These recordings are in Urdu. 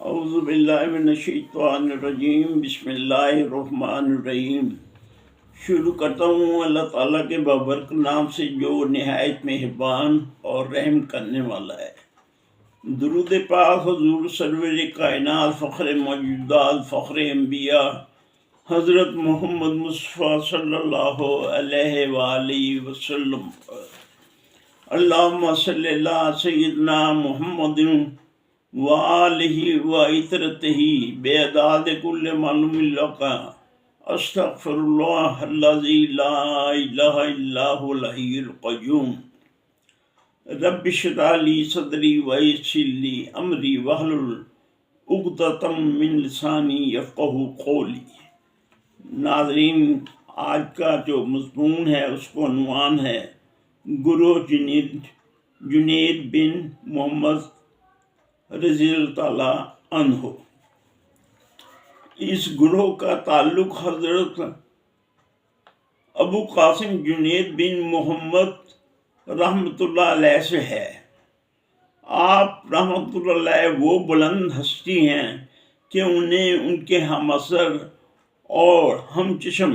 اعوذ باللہ من الشیطان الرجیم، بسم اللہ الرحمن الرحیم۔ شروع کرتا ہوں اللہ تعالیٰ کے بابرکت نام سے جو نہایت مہربان اور رحم کرنے والا ہے۔ درود پاک حضور سرور کائنات، فخر موجودات، فخر انبیاء حضرت محمد مصطفیٰ صلی اللہ علیہ وآلہ وسلم۔ اللہم صلی اللہ سیدنا محمد وآلہ وعطرتہ بعداد کل معلوم لک، استغفر اللہ الذی لا الہ الا هو الحی القیوم۔ رب اشرح لی صدری ویسر لی امری واحلل عقدۃ من لسانی یفقہوا قولی۔ ناظرین، آج کا جو مضمون ہے اس کو عنوان ہے گروہ جنید بن محمد رضی اللہ تعالیٰ عنہ۔ اس گروہ کا تعلق حضرت ابو قاسم جنید بن محمد رحمۃ اللہ علیہ سے ہے۔ آپ رحمۃ اللہ علیہ وہ بلند ہستی ہیں کہ انہیں ان کے ہم اثر اور ہم چشم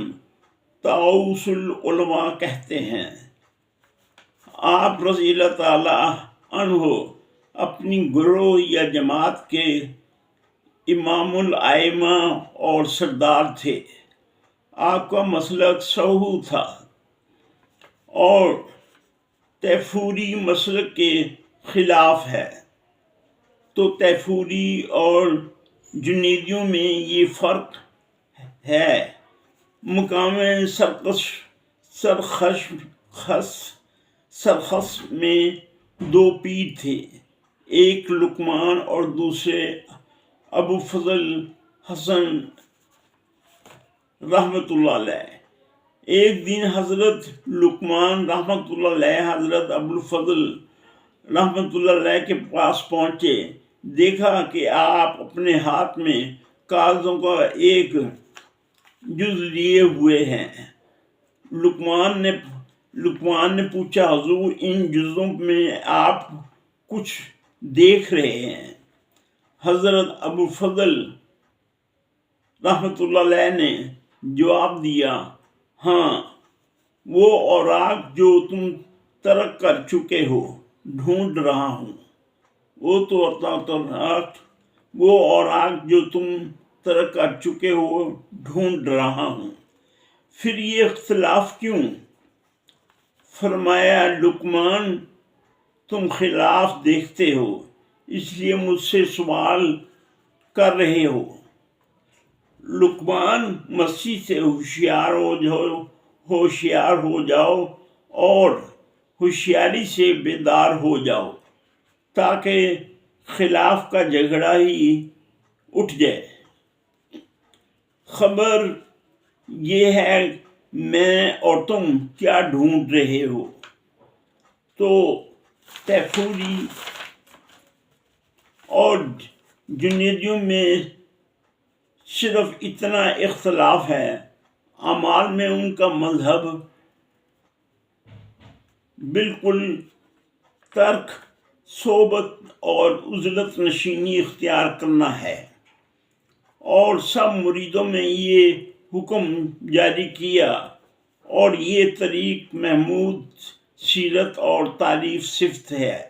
طاؤس العلماء کہتے ہیں۔ آپ رضی اللہ تعالیٰ عنہ اپنی گروہ یا جماعت کے امام الائمہ اور سردار تھے۔ آپ کا مسلک سہو تھا اور تیفوری مسلک کے خلاف ہے۔ تو تیفوری اور جنیدیوں میں یہ فرق ہے۔ مقام سرخس میں دو پیر تھے، ایک لقمان اور دوسرے ابو فضل حسن رحمۃ اللہ علیہ۔ ایک دن حضرت لقمان رحمۃ اللہ علیہ حضرت ابو الفضل رحمۃ اللہ علیہ کے پاس پہنچے۔ دیکھا کہ آپ اپنے ہاتھ میں کاغذوں کا ایک جز لیے ہوئے ہیں۔ لقمان نے پوچھا، حضور ان جزوں میں آپ کچھ دیکھ رہے ہیں؟ حضرت ابو فضل رحمۃ اللہ علیہ نے جواب دیا، ہاں، وہ اوراق جو تم ترک کر چکے ہو ڈھونڈ رہا ہوں۔ وہ اوراق جو تم ترک کر چکے ہو ڈھونڈ رہا ہوں۔ پھر یہ اختلاف کیوں؟ فرمایا، لقمان تم خلاف دیکھتے ہو اس لیے مجھ سے سوال کر رہے ہو۔ لقمان مسجد سے ہوشیار ہو جاؤ اور ہوشیاری سے بیدار ہو جاؤ تاکہ خلاف کا جھگڑا ہی اٹھ جائے۔ خبر یہ ہے میں اور تم کیا ڈھونڈ رہے ہو؟ تو تیفوری اور جنیدیوں میں صرف اتنا اختلاف ہے، اعمال میں ان کا مذہب بالکل ترک صحبت اور عزلت نشینی اختیار کرنا ہے، اور سب مریدوں میں یہ حکم جاری کیا، اور یہ طریق محمود سیرت اور تعریف صفت ہے۔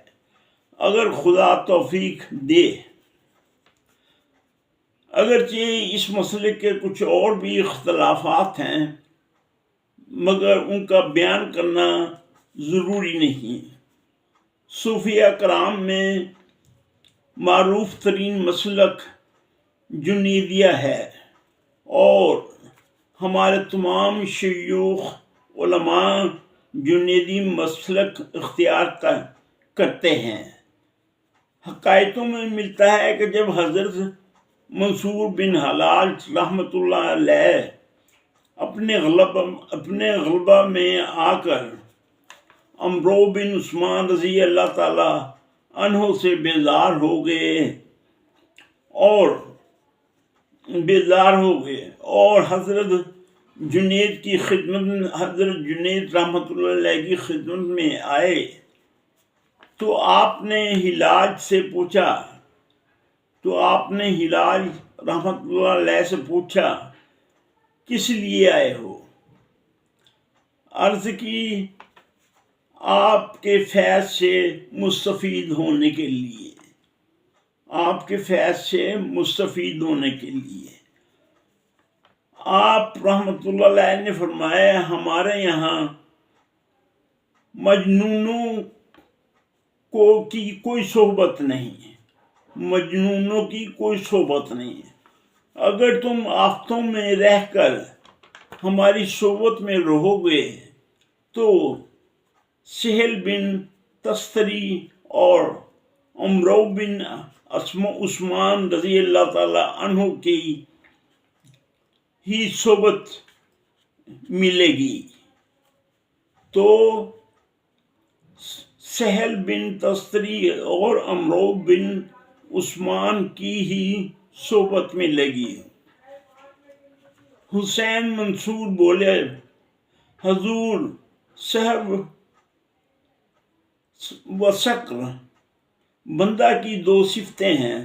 اگر خدا توفیق دے، اگرچہ اس مسئلے کے کچھ اور بھی اختلافات ہیں مگر ان کا بیان کرنا ضروری نہیں۔ صوفیہ کرام میں معروف ترین مسلک جنیدیہ ہے، اور ہمارے تمام شیوخ علماء جنیدی مسلک اختیار کرتے ہیں۔ حقائقوں میں ملتا ہے کہ جب حضرت منصور بن حلاج رحمۃ اللہ علیہ اپنے غلبہ میں آ کر عمرو بن عثمان رضی اللہ تعالی عنہ سے بیزار ہو گئے اور حضرت جنید رحمۃ اللہ علیہ کی خدمت میں آئے تو آپ نے حلاج سے پوچھا تو آپ نے ہلال رحمت اللہ علیہ سے پوچھا کس لیے آئے ہو؟ عرض کی آپ کے فیض سے مستفید ہونے کے لیے، آپ کے فیض سے مستفید ہونے کے لیے۔ آپ رحمت اللہ علیہ نے فرمایا ہمارے یہاں مجنونوں کی کوئی صحبت نہیں ہے، مجنونوں کی کوئی صحبت نہیں ہے۔ اگر تم آفتوں میں رہ کر ہماری صحبت میں رہو گے تو سہل بن تستری اور عمرو بن عثمان رضی اللہ تعالی عنہ کی ہی صحبت ملے گی۔ تو سہل بن تستری اور عمرو بن عثمان کی ہی صحبت ملے گی۔ حسین منصور بولے حضور سحر و شکر بندہ کی دو صفتیں ہیں،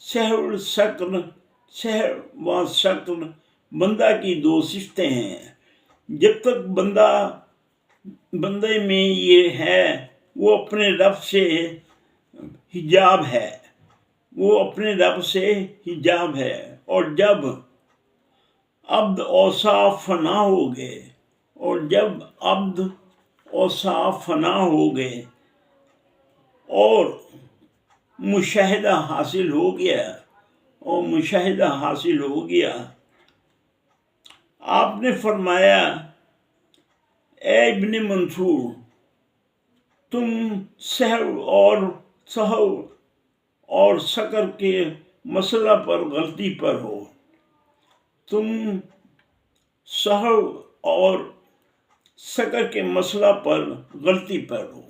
سحر و شکر بندہ کی دو صفتیں ہیں۔ جب تک بندے میں یہ ہے وہ اپنے رب سے حجاب ہے، وہ اپنے رب سے حجاب ہے، اور جب عبد اوصاف فنا ہو گئے، اور جب عبد اوصاف فنا ہو گئے اور مشاہدہ حاصل ہو گیا، آپ نے فرمایا اے ابن منصور تم سحر اور شکر کے مسئلہ پر غلطی پر ہو، تم سحر اور شکر کے مسئلہ پر غلطی پر ہو۔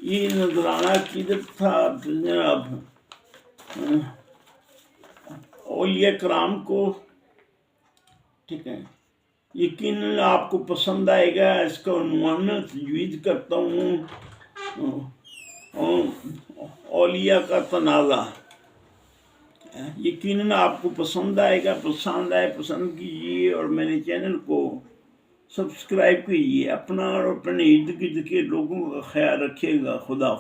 یہ نذرانہ عقیدت تھا جناب اولیاء کرام کو، ٹھیک ہے، یقیناً آپ کو پسند آئے گا۔ اس کا عنوان میں تجوید کرتا ہوں اولیاء کا تنازع، یقیناً آپ کو پسند آئے گا۔ پسند کیجیے اور میرے چینل کو سبسکرائب کیجیے۔ اپنا اور اپنے ارد گرد کے لوگوں کا خیال رکھیے گا۔ خدا حافظ۔